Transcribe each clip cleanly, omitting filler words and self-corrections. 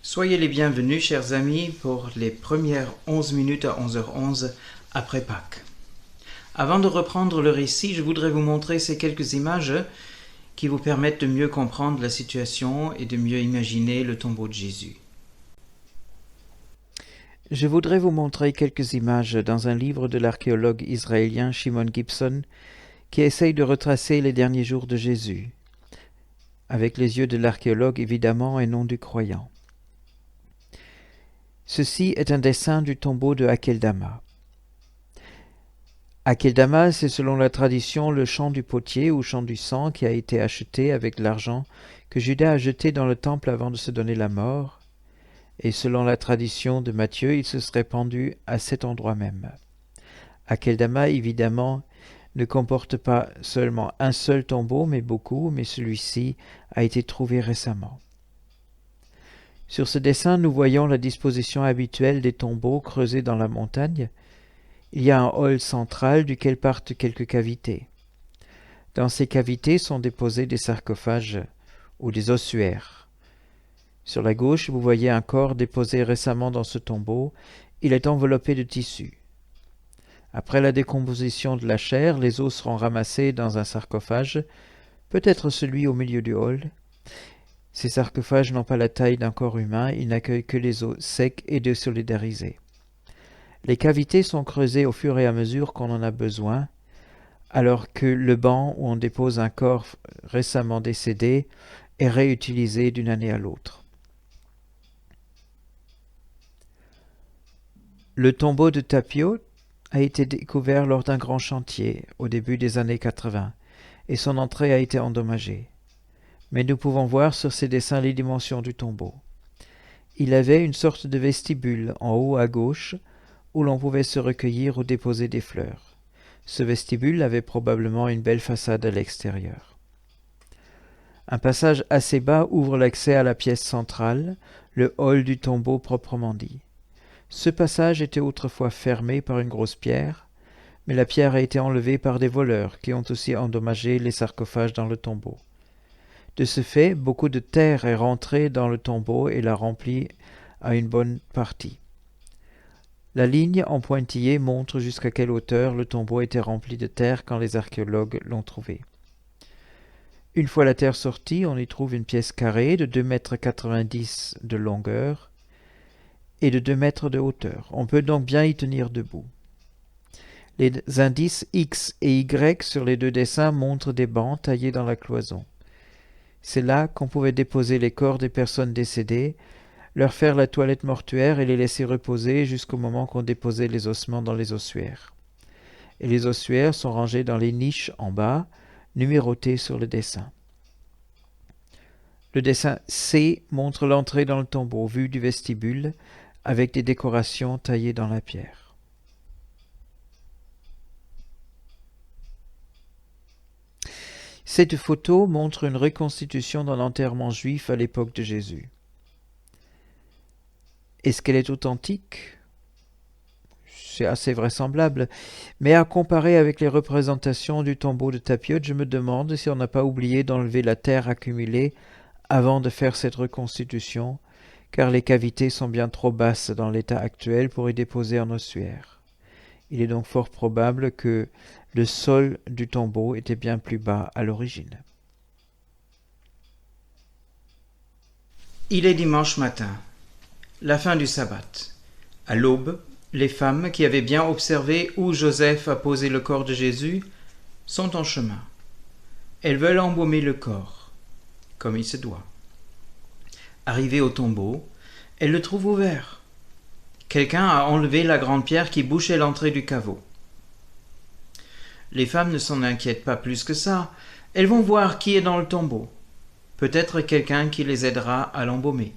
Soyez les bienvenus, chers amis, pour les premières 11 minutes à 11h11 après Pâques. Avant de reprendre le récit, je voudrais vous montrer ces quelques images qui vous permettent de mieux comprendre la situation et de mieux imaginer le tombeau de Jésus. Je voudrais vous montrer quelques images dans un livre de l'archéologue israélien Shimon Gibson qui essaye de retracer les derniers jours de Jésus, avec les yeux de l'archéologue évidemment et non du croyant. Ceci est un dessin du tombeau de Akeldama. Akeldama, c'est selon la tradition le champ du potier ou champ du sang qui a été acheté avec l'argent que Judas a jeté dans le temple avant de se donner la mort, et selon la tradition de Matthieu, il se serait pendu à cet endroit même. Akeldama, évidemment, ne comporte pas seulement un seul tombeau, mais beaucoup, mais celui-ci a été trouvé récemment. Sur ce dessin, nous voyons la disposition habituelle des tombeaux creusés dans la montagne. Il y a un hall central duquel partent quelques cavités. Dans ces cavités sont déposés des sarcophages ou des ossuaires. Sur la gauche, vous voyez un corps déposé récemment dans ce tombeau. Il est enveloppé de tissu. Après la décomposition de la chair, les os seront ramassés dans un sarcophage, peut-être celui au milieu du hall. Ces sarcophages n'ont pas la taille d'un corps humain, ils n'accueillent que les os secs et désolidarisés. Les cavités sont creusées au fur et à mesure qu'on en a besoin, alors que le banc où on dépose un corps récemment décédé est réutilisé d'une année à l'autre. Le tombeau de Tapio a été découvert lors d'un grand chantier au début des années 80 et son entrée a été endommagée. Mais nous pouvons voir sur ces dessins les dimensions du tombeau. Il avait une sorte de vestibule en haut à gauche où l'on pouvait se recueillir ou déposer des fleurs. Ce vestibule avait probablement une belle façade à l'extérieur. Un passage assez bas ouvre l'accès à la pièce centrale, le hall du tombeau proprement dit. Ce passage était autrefois fermé par une grosse pierre, mais la pierre a été enlevée par des voleurs qui ont aussi endommagé les sarcophages dans le tombeau. De ce fait, beaucoup de terre est rentrée dans le tombeau et l'a rempli à une bonne partie. La ligne en pointillé montre jusqu'à quelle hauteur le tombeau était rempli de terre quand les archéologues l'ont trouvé. Une fois la terre sortie, on y trouve une pièce carrée de 2,90 m de longueur et de 2 mètres de hauteur. On peut donc bien y tenir debout. Les indices X et Y sur les deux dessins montrent des bancs taillés dans la cloison. C'est là qu'on pouvait déposer les corps des personnes décédées, leur faire la toilette mortuaire et les laisser reposer jusqu'au moment qu'on déposait les ossements dans les ossuaires. Et les ossuaires sont rangés dans les niches en bas, numérotées sur le dessin. Le dessin C montre l'entrée dans le tombeau, vue du vestibule, avec des décorations taillées dans la pierre. Cette photo montre une reconstitution d'un enterrement juif à l'époque de Jésus. Est-ce qu'elle est authentique ? C'est assez vraisemblable, mais à comparer avec les représentations du tombeau de Tapio, je me demande si on n'a pas oublié d'enlever la terre accumulée avant de faire cette reconstitution, car les cavités sont bien trop basses dans l'état actuel pour y déposer un ossuaire. Il est donc fort probable que le sol du tombeau était bien plus bas à l'origine. Il est dimanche matin, la fin du sabbat. À l'aube, les femmes qui avaient bien observé où Joseph a posé le corps de Jésus sont en chemin. Elles veulent embaumer le corps, comme il se doit. Arrivées au tombeau, elles le trouvent ouvert. Quelqu'un a enlevé la grande pierre qui bouchait l'entrée du caveau. Les femmes ne s'en inquiètent pas plus que ça. Elles vont voir qui est dans le tombeau. Peut-être quelqu'un qui les aidera à l'embaumer.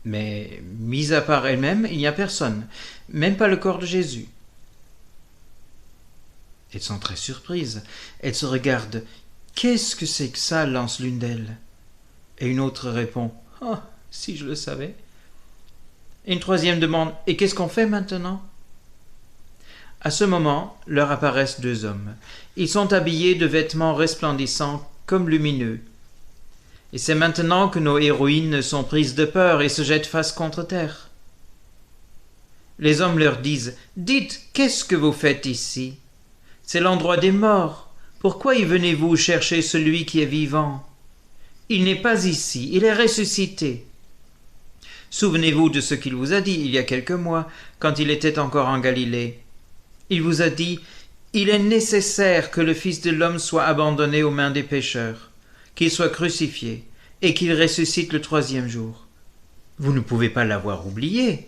Mais, mis à part elles-mêmes, il n'y a personne, même pas le corps de Jésus. Elles sont très surprises. Elles se regardent. « Qu'est-ce que c'est que ça ?» lance l'une d'elles. Et une autre répond « Oh, si je le savais !» Et une troisième demande, « Et qu'est-ce qu'on fait maintenant ?» À ce moment, leur apparaissent deux hommes. Ils sont habillés de vêtements resplendissants comme lumineux. Et c'est maintenant que nos héroïnes sont prises de peur et se jettent face contre terre. Les hommes leur disent, « Dites, qu'est-ce que vous faites ici? C'est l'endroit des morts. Pourquoi y venez-vous chercher celui qui est vivant? Il n'est pas ici, il est ressuscité. Souvenez-vous de ce qu'il vous a dit il y a quelques mois, quand il était encore en Galilée. Il vous a dit, « Il est nécessaire que le Fils de l'homme soit abandonné aux mains des pécheurs, qu'il soit crucifié, et qu'il ressuscite le troisième jour. » Vous ne pouvez pas l'avoir oublié.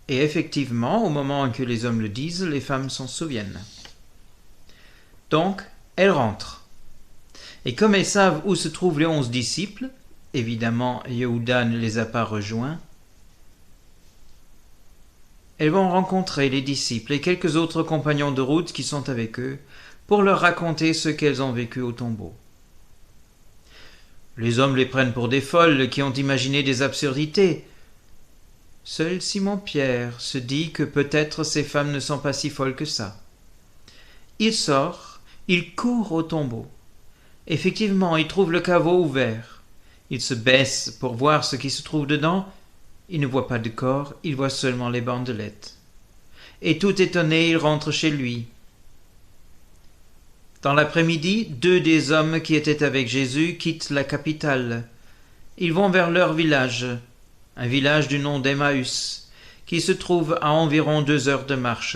Et effectivement, au moment en que les hommes le disent, les femmes s'en souviennent. Donc, elles rentrent. Et comme elles savent où se trouvent les 11 disciples, évidemment, Yehuda ne les a pas rejoints, elles vont rencontrer les disciples et quelques autres compagnons de route qui sont avec eux pour leur raconter ce qu'elles ont vécu au tombeau. Les hommes les prennent pour des folles qui ont imaginé des absurdités. Seul Simon-Pierre se dit que peut-être ces femmes ne sont pas si folles que ça. Il sort, il court au tombeau. Effectivement, il trouve le caveau ouvert. Il se baisse pour voir ce qui se trouve dedans. Il ne voit pas de corps, il voit seulement les bandelettes. Et tout étonné, il rentre chez lui. Dans l'après-midi, 2 des hommes qui étaient avec Jésus quittent la capitale. Ils vont vers leur village, un village du nom d'Emmaüs, qui se trouve à environ 2 heures de marche.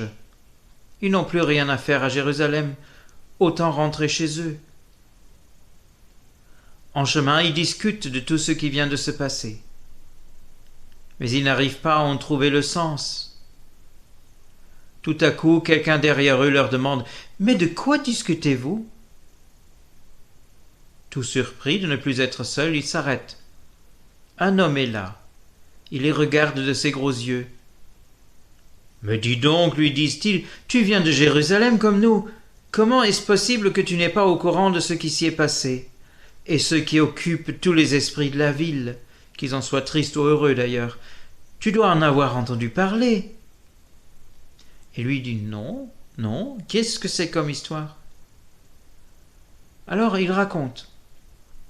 Ils n'ont plus rien à faire à Jérusalem, autant rentrer chez eux. En chemin, ils discutent de tout ce qui vient de se passer. Mais ils n'arrivent pas à en trouver le sens. Tout à coup, quelqu'un derrière eux leur demande « Mais de quoi discutez-vous » Tout surpris de ne plus être seul, ils s'arrêtent. Un homme est là. Il les regarde de ses gros yeux. « Mais dis donc, lui disent-ils, tu viens de Jérusalem comme nous. Comment est-ce possible que tu n'es pas au courant de ce qui s'y est passé et ce qui occupe tous les esprits de la ville, qu'ils en soient tristes ou heureux d'ailleurs. Tu dois en avoir entendu parler. » Et lui dit « Non, non, qu'est-ce que c'est comme histoire ?» Alors il raconte.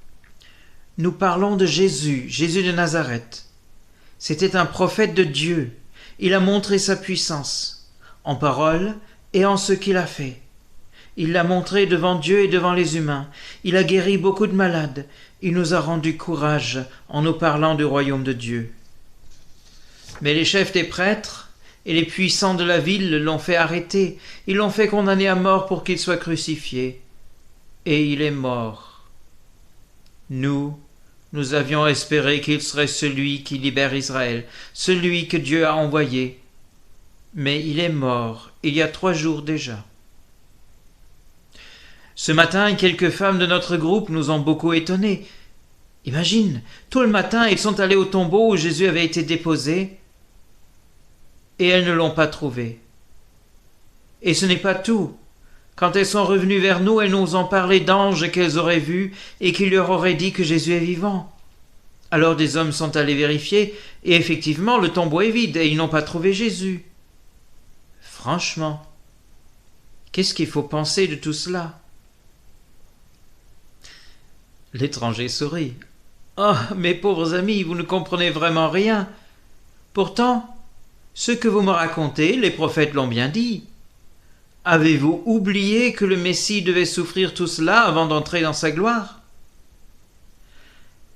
« Nous parlons de Jésus, Jésus de Nazareth. C'était un prophète de Dieu. Il a montré sa puissance, en parole et en ce qu'il a fait. Il l'a montré devant Dieu et devant les humains. Il a guéri beaucoup de malades. Il nous a rendu courage en nous parlant du royaume de Dieu. Mais les chefs des prêtres et les puissants de la ville l'ont fait arrêter. Ils l'ont fait condamner à mort pour qu'il soit crucifié. Et il est mort. Nous avions espéré qu'il serait celui qui libère Israël, celui que Dieu a envoyé. Mais il est mort, il y a 3 jours déjà. Ce matin, quelques femmes de notre groupe nous ont beaucoup étonnés. Imagine, tout le matin, ils sont allés au tombeau où Jésus avait été déposé, et elles ne l'ont pas trouvé. Et ce n'est pas tout. Quand elles sont revenues vers nous, elles nous ont parlé d'anges qu'elles auraient vus et qui leur auraient dit que Jésus est vivant. Alors des hommes sont allés vérifier, et effectivement, le tombeau est vide, et ils n'ont pas trouvé Jésus. Franchement, qu'est-ce qu'il faut penser de tout cela ? L'étranger sourit. « Oh, mes pauvres amis, vous ne comprenez vraiment rien. Pourtant, ce que vous me racontez, les prophètes l'ont bien dit. Avez-vous oublié que le Messie devait souffrir tout cela avant d'entrer dans sa gloire ?»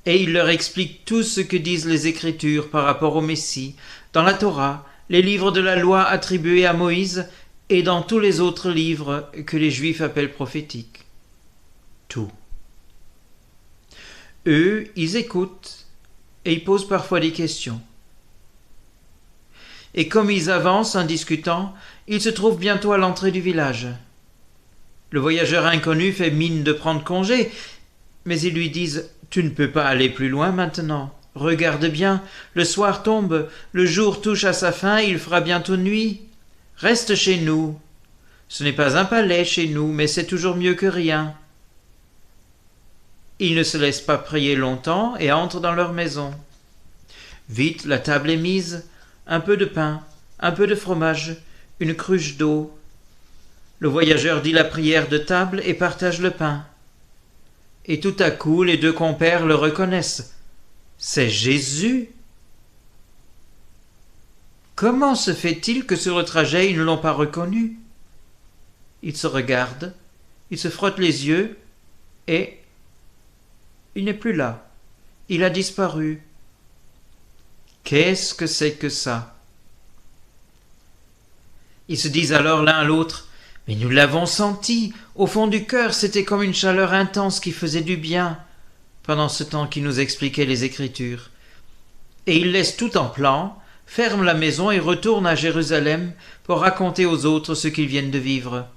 Et il leur explique tout ce que disent les Écritures par rapport au Messie, dans la Torah, les livres de la loi attribués à Moïse et dans tous les autres livres que les Juifs appellent prophétiques. Tout. Eux, ils écoutent et ils posent parfois des questions. Et comme ils avancent en discutant, ils se trouvent bientôt à l'entrée du village. Le voyageur inconnu fait mine de prendre congé, mais ils lui disent « Tu ne peux pas aller plus loin maintenant. Regarde bien, le soir tombe, le jour touche à sa fin, il fera bientôt nuit. Reste chez nous. Ce n'est pas un palais chez nous, mais c'est toujours mieux que rien. » Ils ne se laissent pas prier longtemps et entrent dans leur maison. Vite, la table est mise, un peu de pain, un peu de fromage, une cruche d'eau. Le voyageur dit la prière de table et partage le pain. Et tout à coup, les deux compères le reconnaissent. C'est Jésus. Comment se fait-il que sur le trajet, ils ne l'ont pas reconnu? Ils se regardent, ils se frottent les yeux, et il n'est plus là. Il a disparu. Qu'est-ce que c'est que ça? Ils se disent alors l'un à l'autre, « Mais nous l'avons senti, au fond du cœur, c'était comme une chaleur intense qui faisait du bien, pendant ce temps qu'il nous expliquait les Écritures. » Et ils laissent tout en plan, ferment la maison et retournent à Jérusalem pour raconter aux autres ce qu'ils viennent de vivre.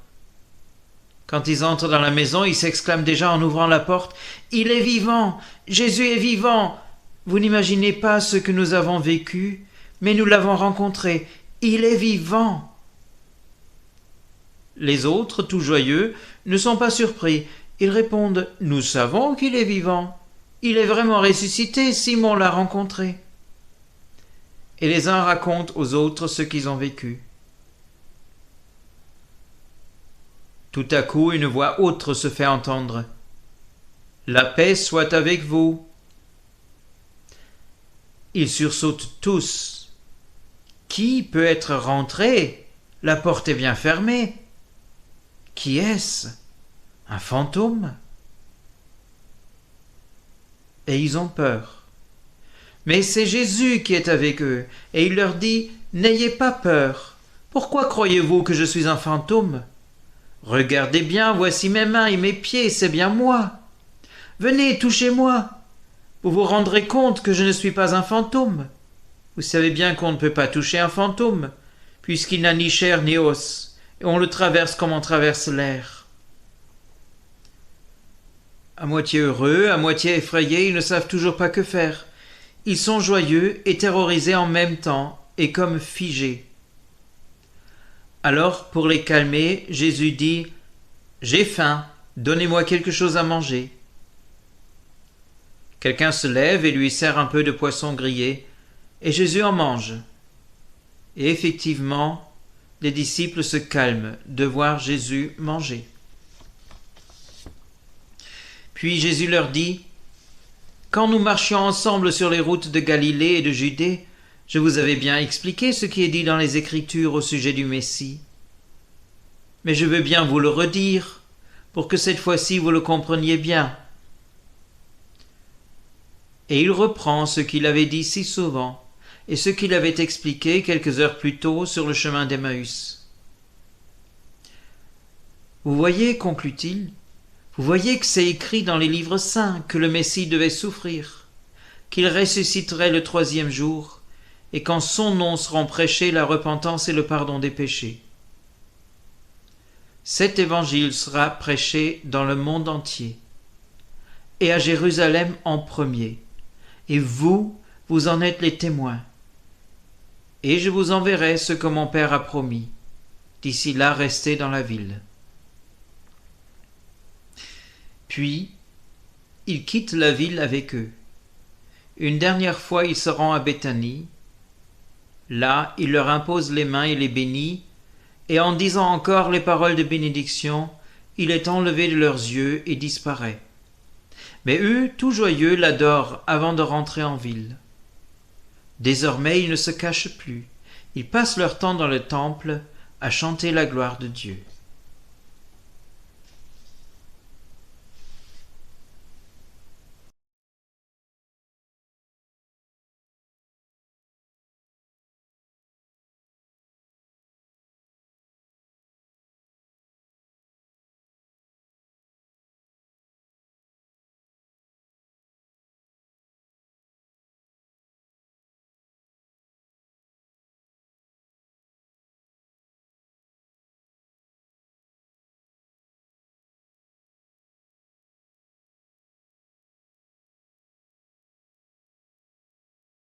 Quand ils entrent dans la maison, ils s'exclament déjà en ouvrant la porte, « Il est vivant! Jésus est vivant! Vous n'imaginez pas ce que nous avons vécu, mais nous l'avons rencontré. Il est vivant! » Les autres, tout joyeux, ne sont pas surpris. Ils répondent, « Nous savons qu'il est vivant. Il est vraiment ressuscité, Simon l'a rencontré. » Et les uns racontent aux autres ce qu'ils ont vécu. Tout à coup, une voix autre se fait entendre. « La paix soit avec vous. » Ils sursautent tous. Qui peut être rentré? La porte est bien fermée. Qui est-ce? Un fantôme? Et ils ont peur. Mais c'est Jésus qui est avec eux, et il leur dit, « N'ayez pas peur. Pourquoi croyez-vous que je suis un fantôme? Regardez bien, voici mes mains et mes pieds, c'est bien moi. Venez, touchez-moi. Vous vous rendrez compte que je ne suis pas un fantôme. Vous savez bien qu'on ne peut pas toucher un fantôme, puisqu'il n'a ni chair ni os, et on le traverse comme on traverse l'air. » À moitié heureux, à moitié effrayés, ils ne savent toujours pas que faire. Ils sont joyeux et terrorisés en même temps, et comme figés. Alors, pour les calmer, Jésus dit, « J'ai faim, donnez-moi quelque chose à manger. » Quelqu'un se lève et lui sert un peu de poisson grillé, et Jésus en mange. Et effectivement, les disciples se calment de voir Jésus manger. Puis Jésus leur dit, « Quand nous marchions ensemble sur les routes de Galilée et de Judée, je vous avais bien expliqué ce qui est dit dans les Écritures au sujet du Messie. Mais je veux bien vous le redire, pour que cette fois-ci vous le compreniez bien. » Et il reprend ce qu'il avait dit si souvent, et ce qu'il avait expliqué quelques heures plus tôt sur le chemin d'Emmaüs. « Vous voyez, conclut-il, vous voyez que c'est écrit dans les livres saints que le Messie devait souffrir, qu'il ressusciterait le 3e jour, et qu'en son nom seront prêchés la repentance et le pardon des péchés. Cet évangile sera prêché dans le monde entier, et à Jérusalem en premier, et vous en êtes les témoins. Et je vous enverrai ce que mon Père a promis. D'ici là, restez dans la ville. » Puis, il quitte la ville avec eux. Une dernière fois, il se rend à Béthanie. Là, il leur impose les mains et les bénit, et en disant encore les paroles de bénédiction, il est enlevé de leurs yeux et disparaît. Mais eux, tout joyeux, l'adorent avant de rentrer en ville. Désormais, ils ne se cachent plus. Ils passent leur temps dans le temple à chanter la gloire de Dieu.